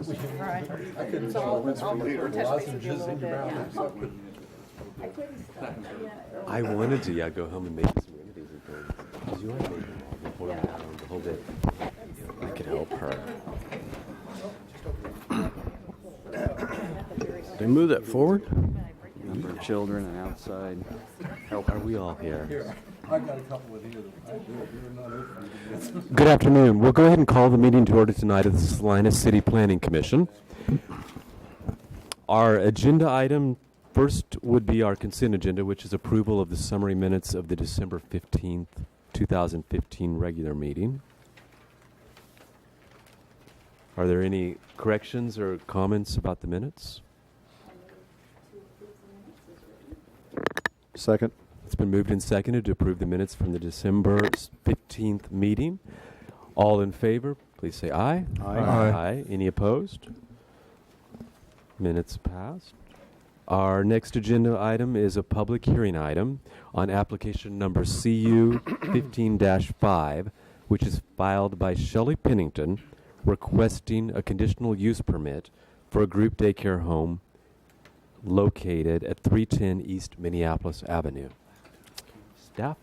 Right. I couldn't So tell which I'll one later. touch base with you a little bit. I wanted to, go home and make some remedies and things. Because you want to make them all before them down the whole day. I could help her. They move that forward? Number of children and outside help. Are we all here? I got a couple of here. They're not open. Good afternoon. We'll go ahead and call the meeting to order tonight of the Salina City Planning Commission. Our agenda item first would be our consent agenda, which is approval of the summary minutes of the December 15th, 2015 regular meeting. Are there any corrections or comments about the minutes? Second. It's been moved and seconded to approve the minutes from the December 15th meeting. All in favor, please say aye. Aye. Aye. Any opposed? Minutes passed. Our next agenda item is a public hearing item on application number CU 15-5, which is filed by Shelley Pennington, requesting a conditional use permit for a group daycare home located at 310 East Minneapolis Avenue. Staff?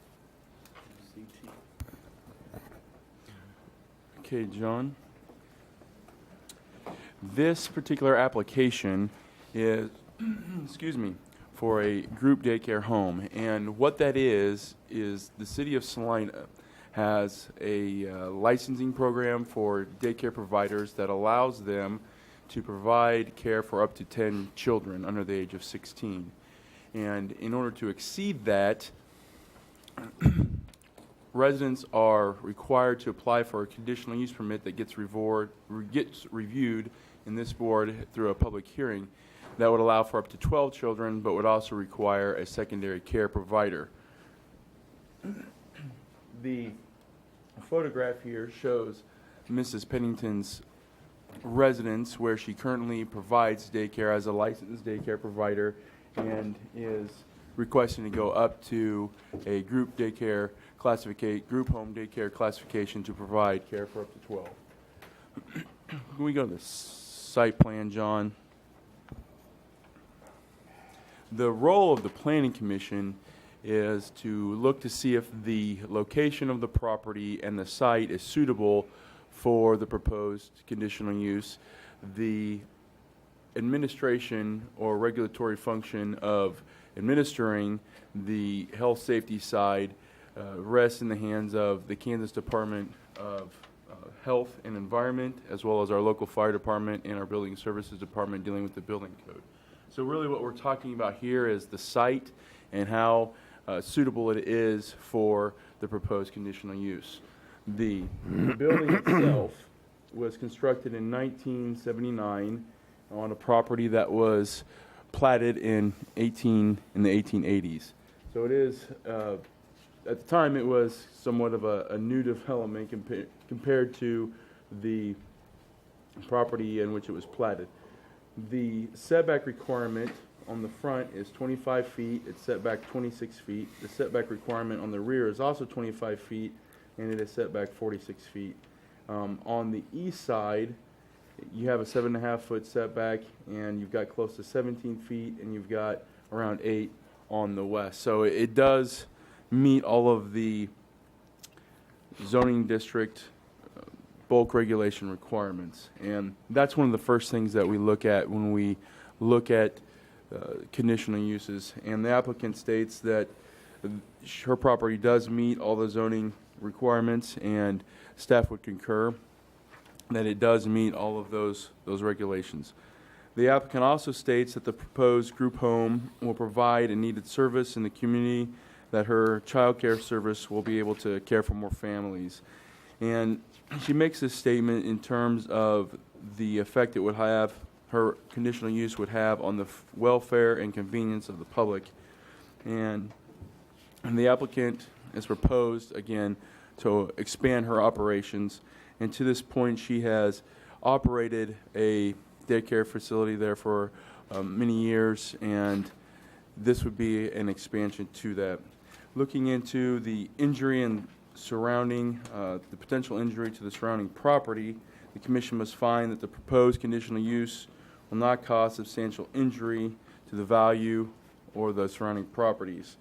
Okay, John. This particular application is, excuse me, for a group daycare home. And what that is the city of Salina has a licensing program for daycare providers that allows them to provide care for up to 10 children under the age of 16. And in order to exceed that, residents are required to apply for a conditional use permit that gets reviewed in this board through a public hearing that would allow for up to 12 children, but would also require a secondary care provider. The photograph here shows Mrs. Pennington's residence where she currently provides daycare as a licensed daycare provider and is requesting to go up to a group home daycare classification to provide care for up to 12. Can we go to the site plan, John? The role of the Planning Commission is to look to see if the location of the property and the site is suitable for the proposed conditional use. The administration or regulatory function of administering the health safety side rests in the hands of the Kansas Department of Health and Environment, as well as our local fire department and our building services department dealing with the building code. So really what we're talking about here is the site and how suitable it is for the proposed conditional use. The building itself was constructed in 1979 on a property that was platted in the 1880s. So it is, at the time, it was somewhat of a new development compared to the property in which it was platted. The setback requirement on the front is 25 feet. It's set back 26 feet. The setback requirement on the rear is also 25 feet, and it is set back 46 feet. On the east side, you have a 7.5 foot setback, and you've got close to 17 feet, and you've got around 8 on the west. So it does meet all of the zoning district bulk regulation requirements. And that's one of the first things that we look at when we look at conditional uses. And the applicant states that her property does meet all the zoning requirements, and staff would concur that it does meet all of those regulations. The applicant also states that the proposed group home will provide a needed service in the community, that her child care service will be able to care for more families. And she makes this statement in terms of the effect it would have, her conditional use would have on the welfare and convenience of the public. And the applicant has proposed, again, to expand her operations. And to this point, she has operated a daycare facility there for many years, and this would be an expansion to that. Looking into the injury and surrounding, the potential injury to the surrounding property, the commission must find that the proposed conditional use will not cause substantial injury to the value or the surrounding properties.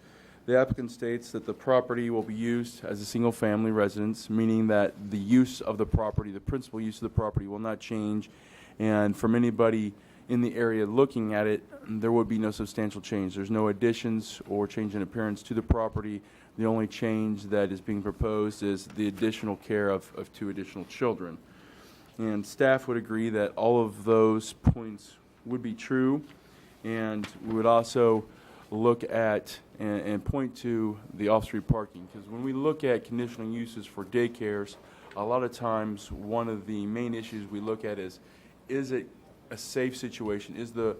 The applicant states that the property will be used as a single-family residence, meaning that the use of the property, the principal use of the property, will not change. And from anybody in the area looking at it, there would be no substantial change. There's no additions or change in appearance to the property. The only change that is being proposed is the additional care of 2 additional children. And staff would agree that all of those points would be true, and we would also look at and point to the off-street parking, because when we look at conditional uses for daycares, a lot of times one of the main issues we look at is it a safe situation? Is the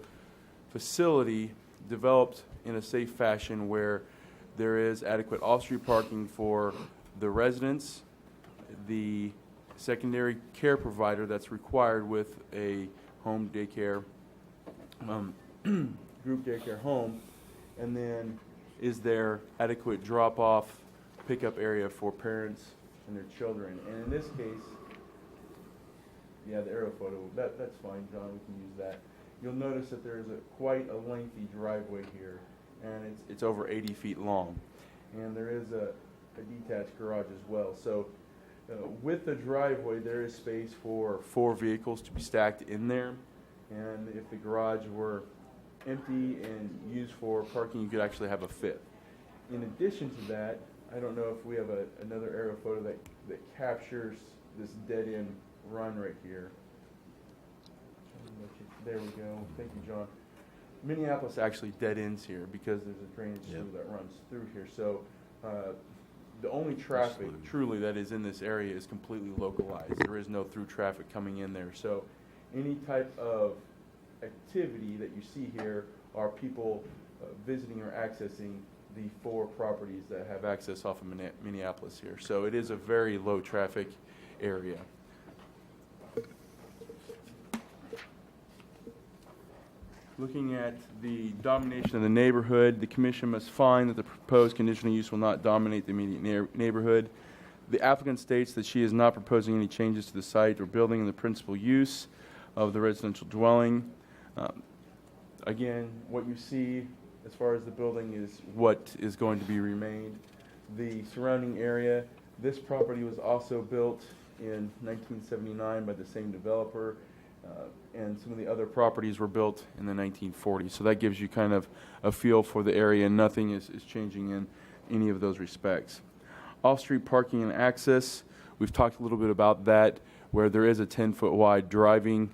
facility developed in a safe fashion where there is adequate off-street parking for the residents, the secondary care provider that's required with a home daycare, group daycare home, and then is there adequate drop-off pickup area for parents and their children? And in this case, yeah, the aerial photo, that's fine, John, we can use that. You'll notice that there is quite a lengthy driveway here, and it's over 80 feet long. And there is a detached garage as well. So with the driveway, there is space for 4 vehicles to be stacked in there. And if the garage were empty and used for parking, you could actually have a 5th. In addition to that, I don't know if we have another aerial photo that captures this dead-end run right here. There we go. Thank you, John. Minneapolis actually dead ends here because there's a drainage sewer that runs through here. So the only traffic truly that is in this area is completely localized. There is no through traffic coming in there. So any type of activity that you see here are people visiting or accessing the 4 properties that have access off of Minneapolis here. So it is a very low traffic area. Looking at the domination of the neighborhood, the commission must find that the proposed conditional use will not dominate the immediate neighborhood. The applicant states that she is not proposing any changes to the site or building in the principal use of the residential dwelling. Again, what you see as far as the building is what is going to be remained. The surrounding area, this property was also built in 1979 by the same developer. And some of the other properties were built in the 1940s. So that gives you kind of a feel for the area, and nothing is changing in any of those respects. Off-street parking and access, we've talked a little bit about that, where there is a 10-foot wide driveway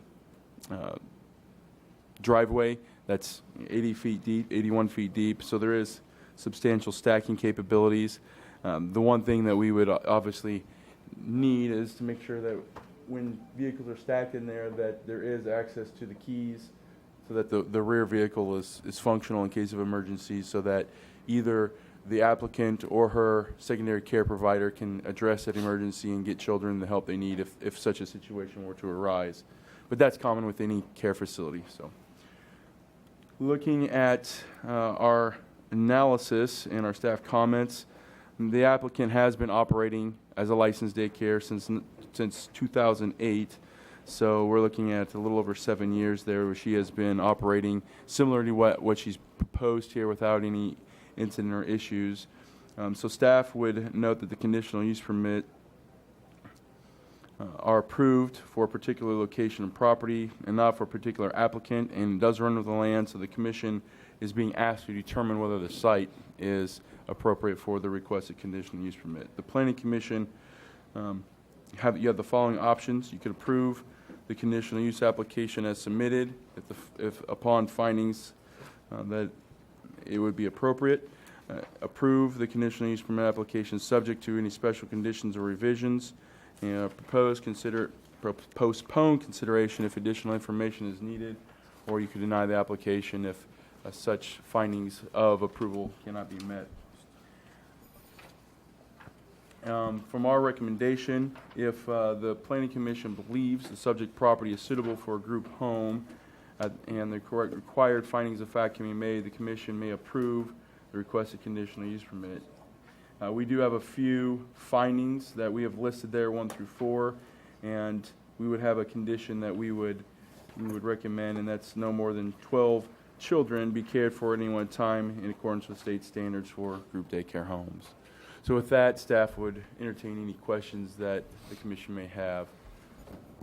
that's 80 feet deep, 81 feet deep, so there is substantial stacking capabilities. The one thing that we would obviously need is to make sure that when vehicles are stacked in there, that there is access to the keys so that the rear vehicle is functional in case of emergencies, so that either the applicant or her secondary care provider can address that emergency and get children the help they need if such a situation were to arise. But that's common with any care facility. So, looking at our analysis and our staff comments, the applicant has been operating as a licensed daycare since 2008, so we're looking at a little over 7 years there where she has been operating similar to what she's proposed here without any incident or issues. So staff would note that the conditional use permit are approved for a particular location and property and not for a particular applicant, and does run with the land, so the commission is being asked to determine whether the site is appropriate for the requested conditional use permit. The Planning Commission you have the following options. You could approve the conditional use application as submitted if upon findings that it would be appropriate. Approve the conditional use permit application subject to any special conditions or revisions. Postpone consideration if additional information is needed, or you could deny the application if such findings of approval cannot be met. From our recommendation, if the Planning Commission believes the subject property is suitable for a group home and the correct required findings of fact can be made, the Commission may approve the requested conditional use permit. We do have a few findings that we have listed there, 1 through 4, and we would have a condition that we would recommend, and that's no more than 12 children be cared for at any one time in accordance with state standards for group daycare homes. So with that, staff would entertain any questions that the commission may have.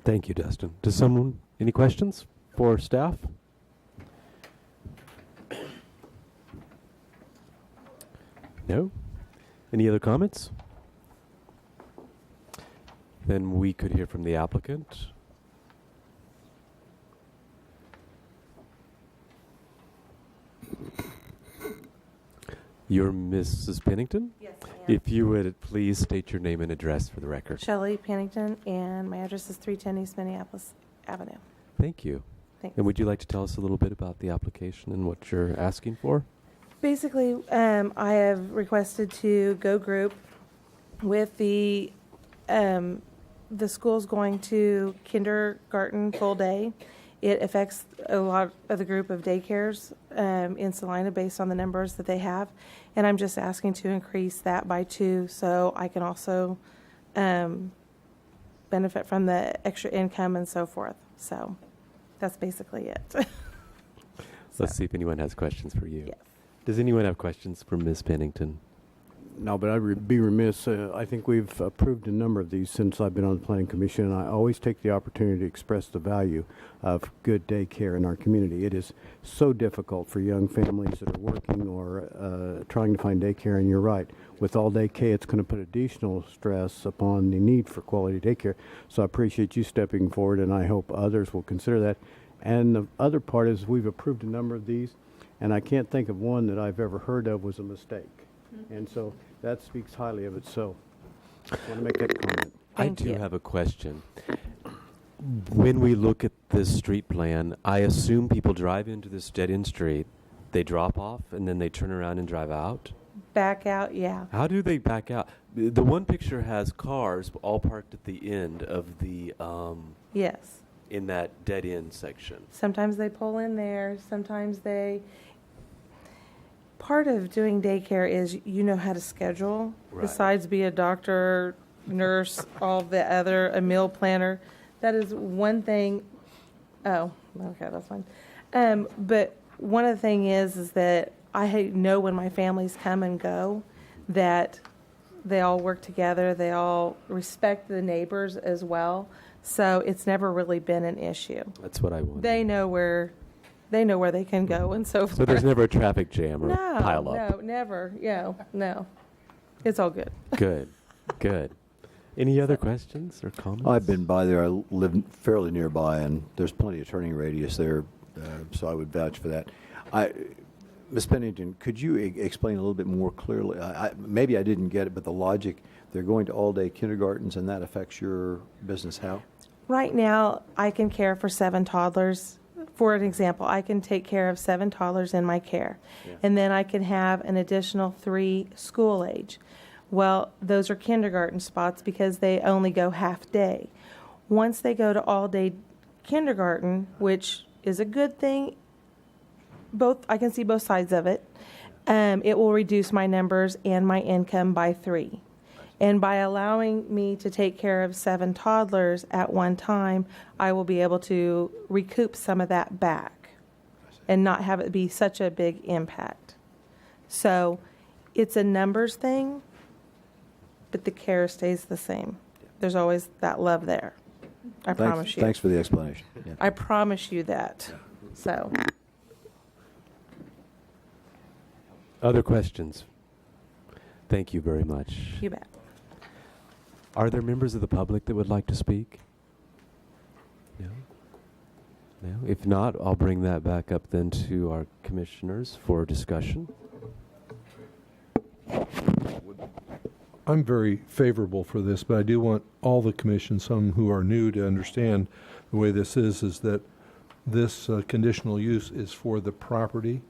Thank you, Dustin. Does someone, any questions for staff? No? Any other comments? Then we could hear from the applicant. You're Mrs. Pennington? Yes, I am. If you would please state your name and address for the record. Shelley Pennington, and my address is 310 East Minneapolis Avenue. Thank you. Thanks. And would you like to tell us a little bit about the application and what you're asking for? Basically, I have requested to go group with the school's going to kindergarten full day. It affects a lot of the group of daycares in Salina based on the numbers that they have. And I'm just asking to increase that by 2 so I can also benefit from the extra income and so forth. So that's basically it. Let's see if anyone has questions for you. Yes. Does anyone have questions for Ms. Pennington? No, but I'd be remiss. I think we've approved a number of these since I've been on the Planning Commission, and I always take the opportunity to express the value of good daycare in our community. It is so difficult for young families that are working or trying to find daycare, and you're right. With all-day K, it's going to put additional stress upon the need for quality daycare. So I appreciate you stepping forward, and I hope others will consider that. And the other part is we've approved a number of these, and I can't think of one that I've ever heard of was a mistake. And so that speaks highly of it. So I want to make that comment. I Thank do you. have a question. When we look at this street plan, I assume people drive into this dead-end street, they drop off, and then they turn around and drive out? Back out, yeah. How do they back out? The one picture has cars all parked at the end of the, Yes. in that dead-end section. Sometimes they pull in there. Sometimes they. Part of doing daycare is you know how to schedule. Right. Besides be a doctor, nurse, all the other, a meal planner. That is one thing. Oh, okay, that's fine. But one of the thing is that I know when my families come and go that they all work together. They all respect the neighbors as well. So it's never really been an issue. That's what I want. They know where they can go and so forth. So there's never a traffic jam or no, pile up? No, never. Yeah, no. It's all good. Good, good. Any other questions or comments? I've been by there. I live fairly nearby, and there's plenty of turning radius there, so I would vouch for that. Ms. Pennington, could you explain a little bit more clearly? Maybe I didn't get it, but the logic, they're going to all-day kindergartens, and that affects your business how? Right now, I can care for 7 toddlers. For an example, I can take care of 7 toddlers in my care. Yeah. And then I can have an additional 3 school age. Well, those are kindergarten spots because they only go half day. Once they go to all day kindergarten, which is a good thing, I can see both sides of it. It will reduce my numbers and my income by 3. And by allowing me to take care of 7 toddlers at one time, I will be able to recoup some of that back and not have it be such a big impact. So it's a numbers thing, but the care stays the same. There's always that love there. I promise you. Thanks for the explanation. Yeah. I promise you that. So. Other questions? Thank you very much. You bet. Are there members of the public that would like to speak? No? No? If not, I'll bring that back up then to our commissioners for discussion. I'm very favorable for this, but I do want all the commission, some who are new, to understand the way this is that this conditional use is for the property,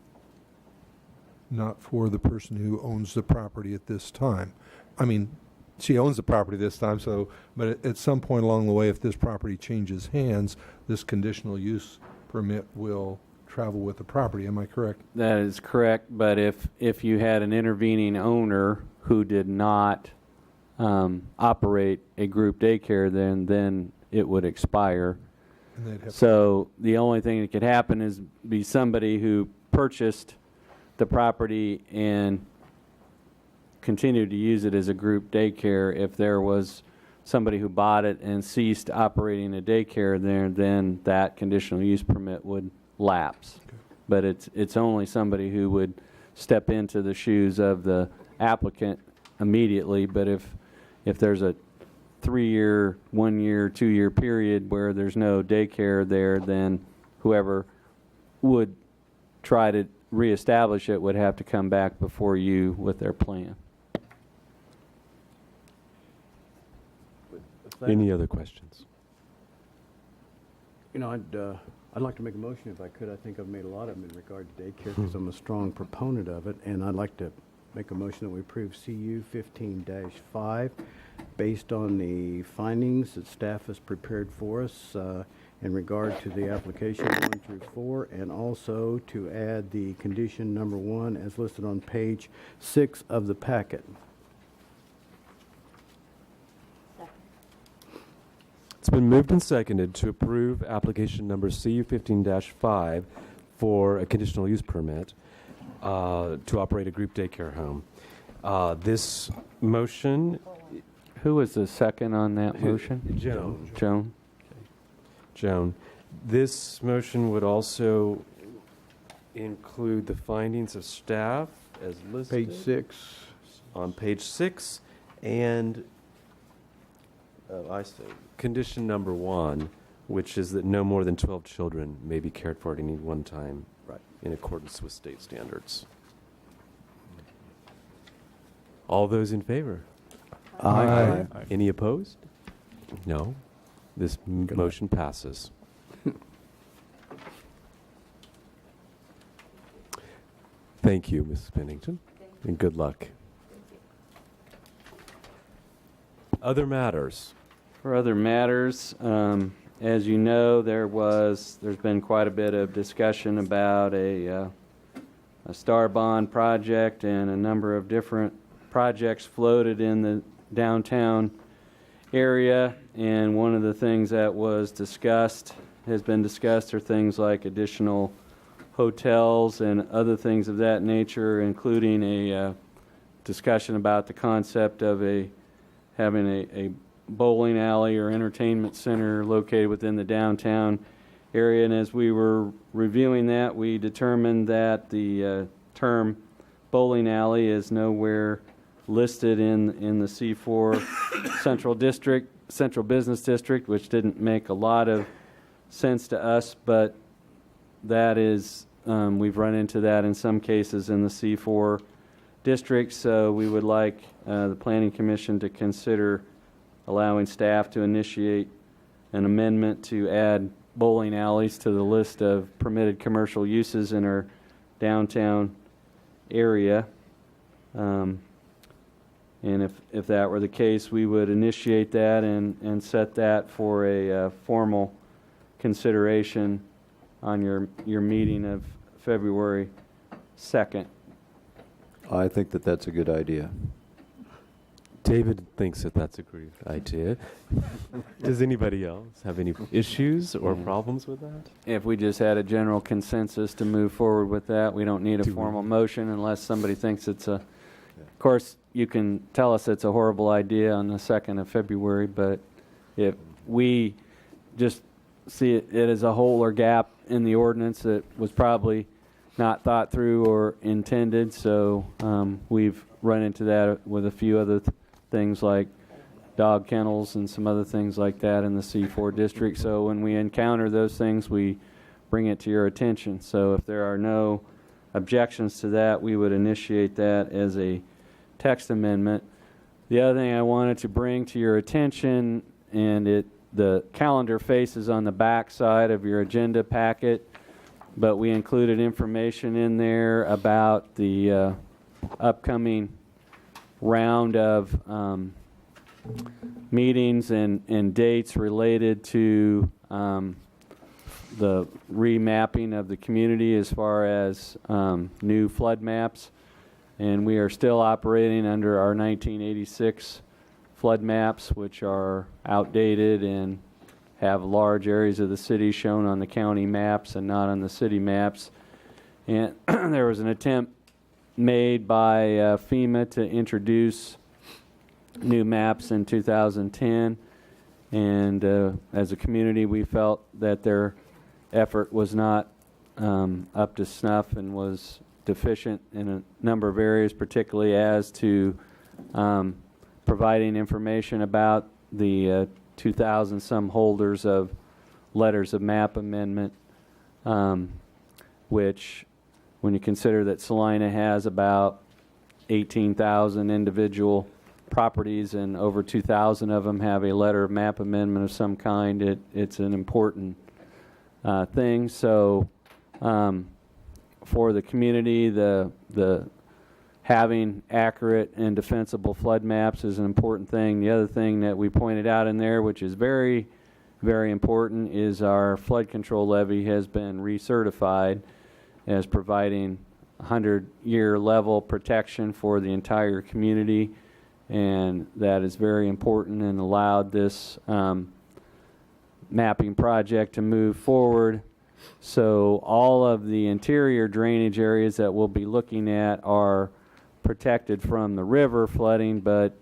not for the person who owns the property at this time. I mean, she owns the property this time, but at some point along the way, if this property changes hands, this conditional use permit will travel with the property. Am I correct? That is correct, but if you had an intervening owner who did not operate a group daycare, then it would expire. And they'd have So the only thing that could happen is be somebody who purchased the property and continued to use it as a group daycare. If there was somebody who bought it and ceased operating a daycare there, then that conditional use permit would lapse. But it's only somebody who would step into the shoes of the applicant immediately. But if there's a 3-year, 1-year, 2-year period where there's no daycare there, then whoever would try to reestablish it would have to come back before you with their plan. Any other questions? You know, I'd like to make a motion if I could. I think I've made a lot of them in regard to daycare because I'm a strong proponent of it, and I'd like to make a motion that we approve CU 15-5 based on the findings that staff has prepared for us in regard to the application 1 through 4, and also to add the condition number 1 as listed on page 6 of the packet. It's been moved and seconded to approve application number CU 15-5 for a conditional use permit to operate a group daycare home. This motion, Who was the second on that motion? Joan. Joan? Joan. This motion would also include the findings of staff as listed Page 6. on page 6, and I see condition number 1, which is that no more than 12 children may be cared for at any one time, Right. in accordance with state standards. All those in favor? Aye. Any opposed? No. This motion passes. Thank you, Mrs. Pennington, and good luck. Other matters. For other matters, as you know, there's been quite a bit of discussion about a star bond project, and a number of different projects floated in the downtown area. And one of the things that has been discussed are things like additional hotels and other things of that nature, including a discussion about the concept of having a bowling alley or entertainment center located within the downtown area. And as we were reviewing that, we determined that the term bowling alley is nowhere listed in the C4 Central Business District, which didn't make a lot of sense to us, but that is, we've run into that in some cases in the C4 district. So we would like the Planning Commission to consider allowing staff to initiate an amendment to add bowling alleys to the list of permitted commercial uses in our downtown area. And if that were the case, we would initiate that and set that for a formal consideration on your meeting of February 2nd. I think that that's a good idea. David thinks that that's a great idea. Does anybody else have any issues or problems with that? If we just had a general consensus to move forward with that, we don't need a formal motion unless somebody thinks it's of course, you can tell us it's a horrible idea on the 2nd of February, but if we just see it as a hole or gap in the ordinance that was probably not thought through or intended, so we've run into that with a few other things like dog kennels and some other things like that in the C4 district. So when we encounter those things, we bring it to your attention. So if there are no objections to that, we would initiate that as a text amendment. The other thing I wanted to bring to your attention, and the calendar faces on the back side of your agenda packet, but we included information in there about the upcoming round of meetings and dates related to the remapping of the community as far as new flood maps. And we are still operating under our 1986 flood maps, which are outdated and have large areas of the city shown on the county maps and not on the city maps. And there was an attempt made by FEMA to introduce new maps in 2010. And as a community, we felt that their effort was not up to snuff and was deficient in a number of areas, particularly as to providing information about the 2,000 some holders of letters of map amendment, which, when you consider that Salina has about 18,000 individual properties and over 2,000 of them have a letter of map amendment of some kind, it's an important thing. So for the community, the having accurate and defensible flood maps is an important thing. The other thing that we pointed out in there, which is very, very important, is our flood control levee has been recertified as providing 100-year level protection for the entire community, and that is very important and allowed this mapping project to move forward. So all of the interior drainage areas that we'll be looking at are protected from the river flooding, but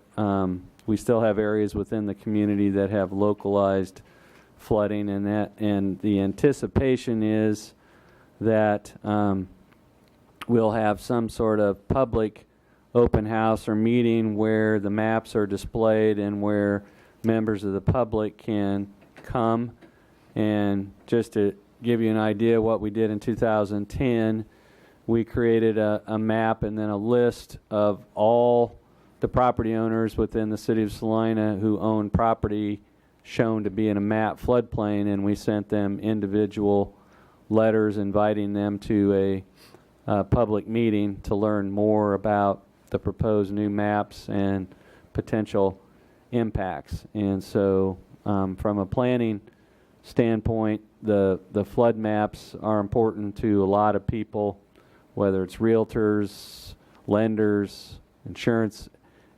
we still have areas within the community that have localized flooding, and the anticipation is that we'll have some sort of public open house or meeting where the maps are displayed and where members of the public can come. And just to give you an idea of what we did in 2010, we created a map and then a list of all the property owners within the city of Salina who own property shown to be in a map floodplain, and we sent them individual letters inviting them to a public meeting to learn more about the proposed new maps and potential impacts. And so from a planning standpoint, the flood maps are important to a lot of people, whether it's realtors, lenders, insurance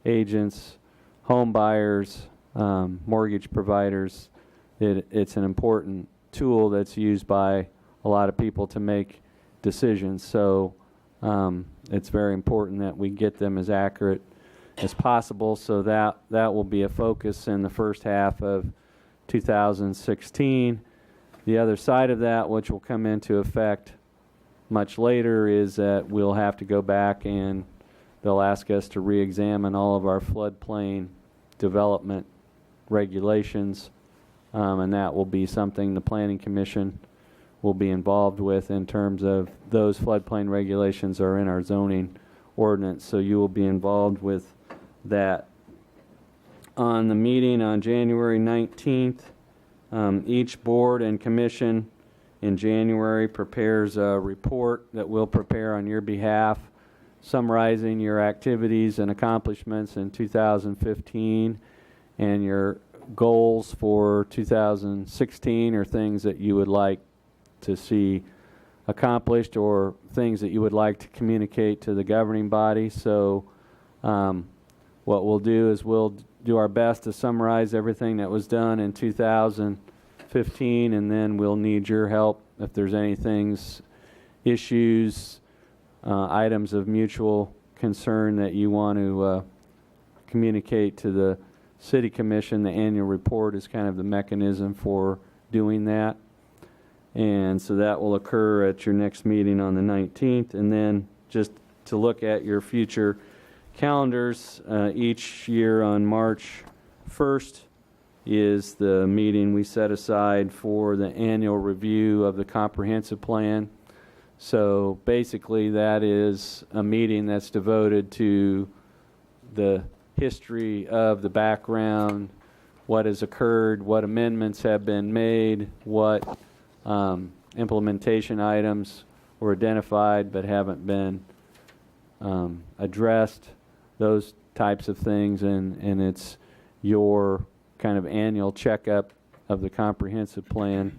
agents, home buyers, mortgage providers. It's an important tool that's used by a lot of people to make decisions. So it's very important that we get them as accurate as possible. So that will be a focus in the first half of 2016. The other side of that, which will come into effect much later, is that we'll have to go back and they'll ask us to re-examine all of our floodplain development regulations, and that will be something the Planning Commission will be involved with in terms of those floodplain regulations are in our zoning ordinance, so you will be involved with that. On the meeting on January 19th, each board and commission in January prepares a report that we'll prepare on your behalf, summarizing your activities and accomplishments in 2015 and your goals for 2016, or things that you would like to see accomplished or things that you would like to communicate to the governing body. So what we'll do is we'll do our best to summarize everything that was done in 2015, and then we'll need your help if there's any things, issues, items of mutual concern that you want to communicate to the City Commission. The annual report is kind of the mechanism for doing that. And so that will occur at your next meeting on the 19th. And then just to look at your future calendars, each year on March 1st is the meeting we set aside for the annual review of the comprehensive plan. So basically that is a meeting that's devoted to the history of the background, what has occurred, what amendments have been made, what implementation items were identified but haven't been addressed, those types of things, and it's your kind of annual checkup of the comprehensive plan.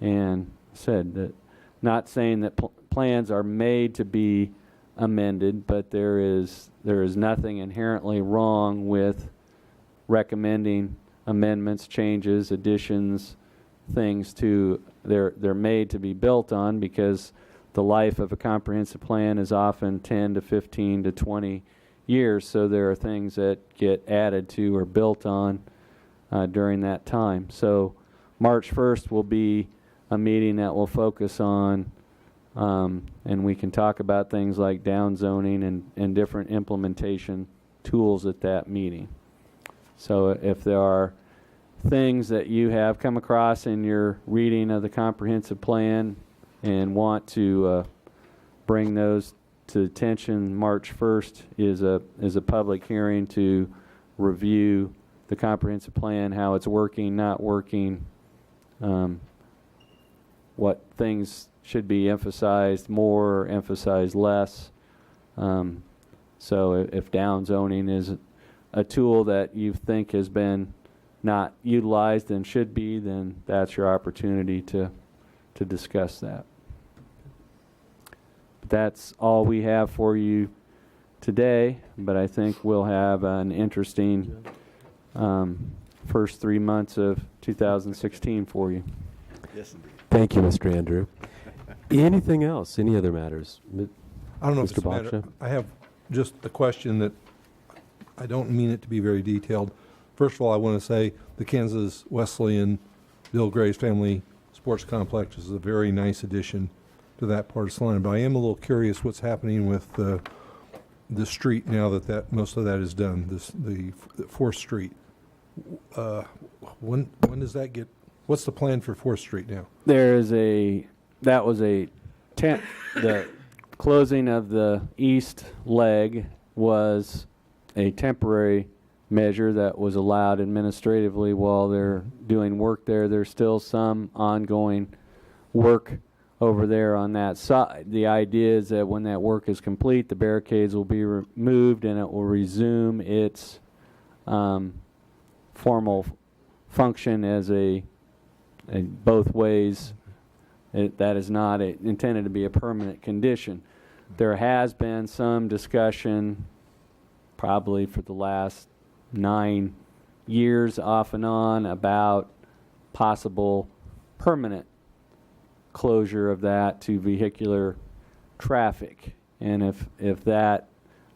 And said that, not saying that plans are made to be amended, but there is nothing inherently wrong with recommending amendments, changes, additions, things to, they're made to be built on, because the life of a comprehensive plan is often 10 to 15 to 20 years, so there are things that get added to or built on during that time. So March 1st will be a meeting that will focus on, and we can talk about things like downzoning and different implementation tools at that meeting. So if there are things that you have come across in your reading of the comprehensive plan and want to bring those to attention, March 1st is a public hearing to review the comprehensive plan, how it's working, not working, what things should be emphasized more or emphasized less. So if downzoning is a tool that you think has been not utilized and should be, then that's your opportunity to discuss that. That's all we have for you today, but I think we'll have an interesting first 3 months of 2016 for you. Yes, indeed. Thank you, Mr. Andrew. Anything else? Any other matters? I don't know if Mr. it's a matter. Baksha? I have just a question that I don't mean it to be very detailed. First of all, I want to say the Kansas Wesleyan Bill Gray's Family Sports Complex is a very nice addition to that part of Salina. But I am a little curious what's happening with the street now that most of that is done. The 4th Street. When does that get? What's the plan for 4th Street now? That was the closing of the east leg was a temporary measure that was allowed administratively while they're doing work there. There's still some ongoing work over there on that side. The idea is that when that work is complete, the barricades will be removed and it will resume its formal function as a both ways. That is not intended to be a permanent condition. There has been some discussion, probably for the last 9 years off and on, about possible permanent closure of that to vehicular traffic. And if that,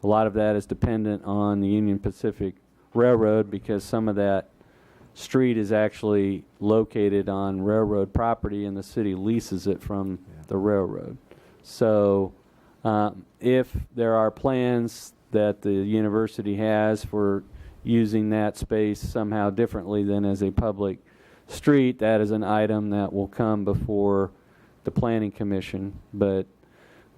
a lot of that is dependent on the Union Pacific Railroad, because some of that street is actually located on railroad property and the city leases it from the railroad. So if there are plans that the university has for using that space somehow differently than as a public street, that is an item that will come before the Planning Commission. But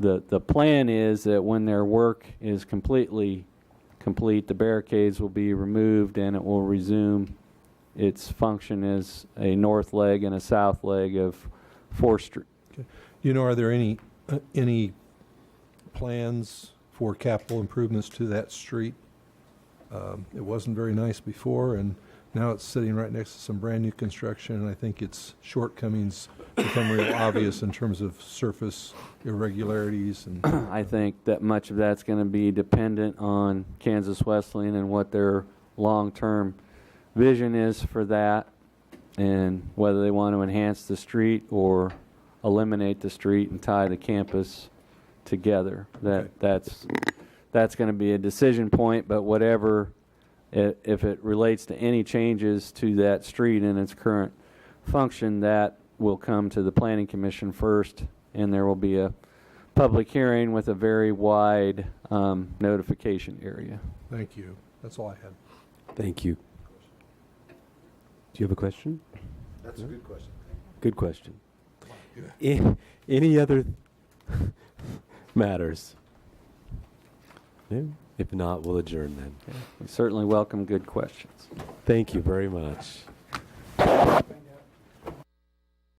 the plan is that when their work is completely complete, the barricades will be removed and it will resume its function as a north leg and a south leg of 4th Street. Okay. Are there any plans for capital improvements to that street? It wasn't very nice before, and now it's sitting right next to some brand new construction, and I think its shortcomings become real obvious in terms of surface irregularities. And I think that much of that's going to be dependent on Kansas Wesleyan and what their long-term vision is for that, and whether they want to enhance the street or eliminate the street and tie the campus together. That's going to be a decision point, but whatever, if it relates to any changes to that street in its current function, that will come to the Planning Commission first, and there will be a public hearing with a very wide notification area. thank you. That's all I had. Thank you. Do you have a question? That's a good question. Good question. Any other matters? No? If not, we'll adjourn then. We certainly welcome good questions. Thank you very much.